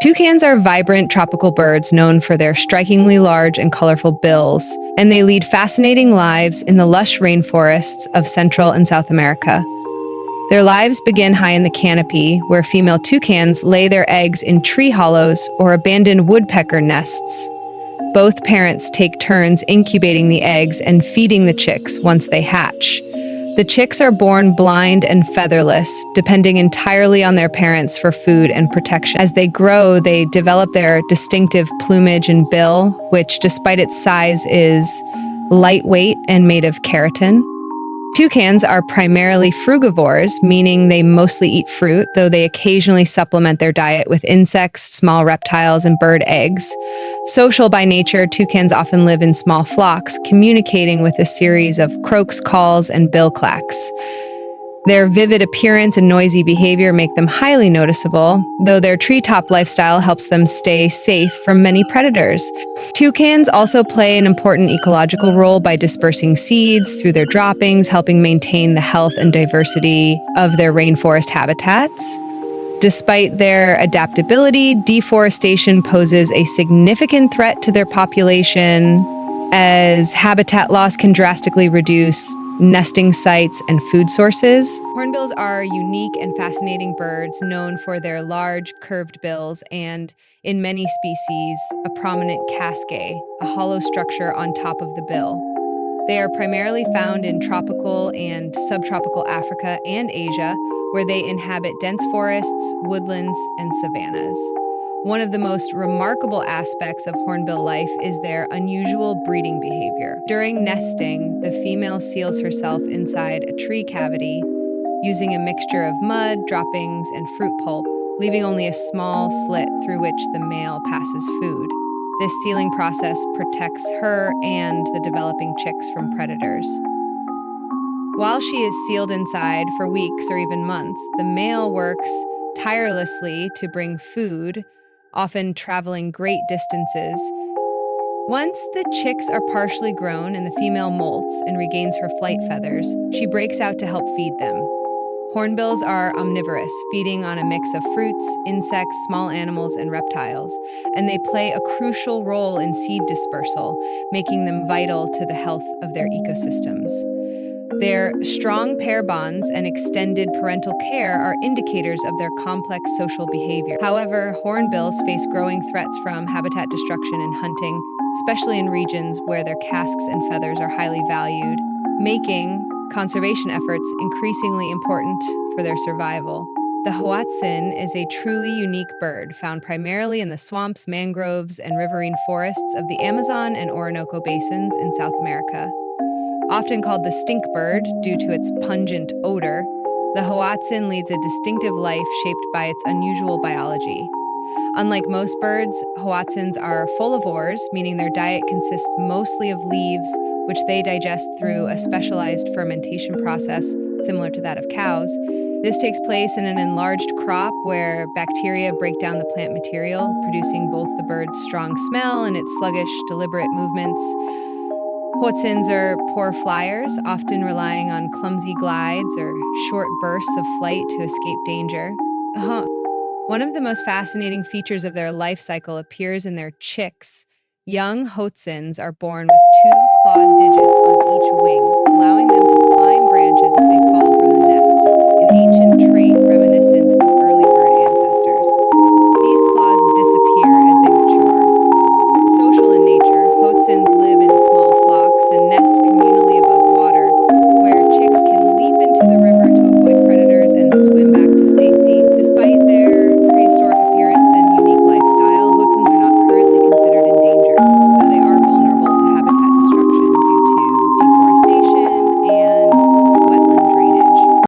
Toucans are vibrant tropical birds known for their strikingly large and colorful bills, and they lead fascinating lives in the lush rainforests of Central and South America. Their lives begin high in the canopy, where female toucans lay their eggs in tree hollows or abandoned woodpecker nests. Both parents take turns incubating the eggs and feeding the chicks once they hatch. The chicks are born blind and featherless, depending entirely on their parents for food and protection. As they grow, they develop their distinctive plumage and bill, which, despite its size, is lightweight and made of keratin. Toucans are primarily frugivores, meaning they mostly eat fruit, though they occasionally supplement their diet with insects, small reptiles, and bird eggs. Social by nature, toucans often live in small flocks, communicating with a series of croaks, calls, and bill clacks. Their vivid appearance and noisy behavior make them highly noticeable, though their treetop lifestyle helps them stay safe from many predators. Toucans also play an important ecological role by dispersing seeds through their droppings, helping maintain the health and diversity of their rainforest habitats. Despite their adaptability, deforestation poses a significant threat to their population, as habitat loss can drastically reduce nesting sites and food sources. Hornbills are unique and fascinating birds known for their large, curved bills and, in many species, a prominent casque, a hollow structure on top of the bill. They are primarily found in tropical and subtropical Africa and Asia, where they inhabit dense forests, woodlands, and savannas. One of the most remarkable aspects of hornbill life is their unusual breeding behavior. During nesting, the female seals herself inside a tree cavity, using a mixture of mud, droppings, and fruit pulp, leaving only a small slit through which the male passes food. This sealing process protects her and the developing chicks from predators. While she is sealed inside for weeks or even months, the male works tirelessly to bring food, often traveling great distances. Once the chicks are partially grown and the female molts and regains her flight feathers, she breaks out to help feed them. Hornbills are omnivorous, feeding on a mix of fruits, insects, small animals, and reptiles, and they play a crucial role in seed dispersal, making them vital to the health of their ecosystems. Their strong pair bonds and extended parental care are indicators of their complex social behavior. However, hornbills face growing threats from habitat destruction and hunting, especially in regions where their casques and feathers are highly valued, making conservation efforts increasingly important for their survival. The hoatzin is a truly unique bird found primarily in the swamps, mangroves, and riverine forests of the Amazon and Orinoco basins in South America. Often called the stink bird due to its pungent odor, the hoatzin leads a distinctive life shaped by its unusual biology. Unlike most birds, hoatzins are folivores, meaning their diet consists mostly of leaves, which they digest through a specialized fermentation process similar to that of cows. This takes place in an enlarged crop where bacteria break down the plant material, producing both the bird's strong smell and its sluggish, deliberate movements. Hoatzins are poor flyers, often relying on clumsy glides or short bursts of flight to escape danger. One of the most fascinating features of their life cycle appears in their chicks. Young hoatzins are born with two clawed digits on each wing, allowing them to climb branches if they fall from the nest, an ancient trait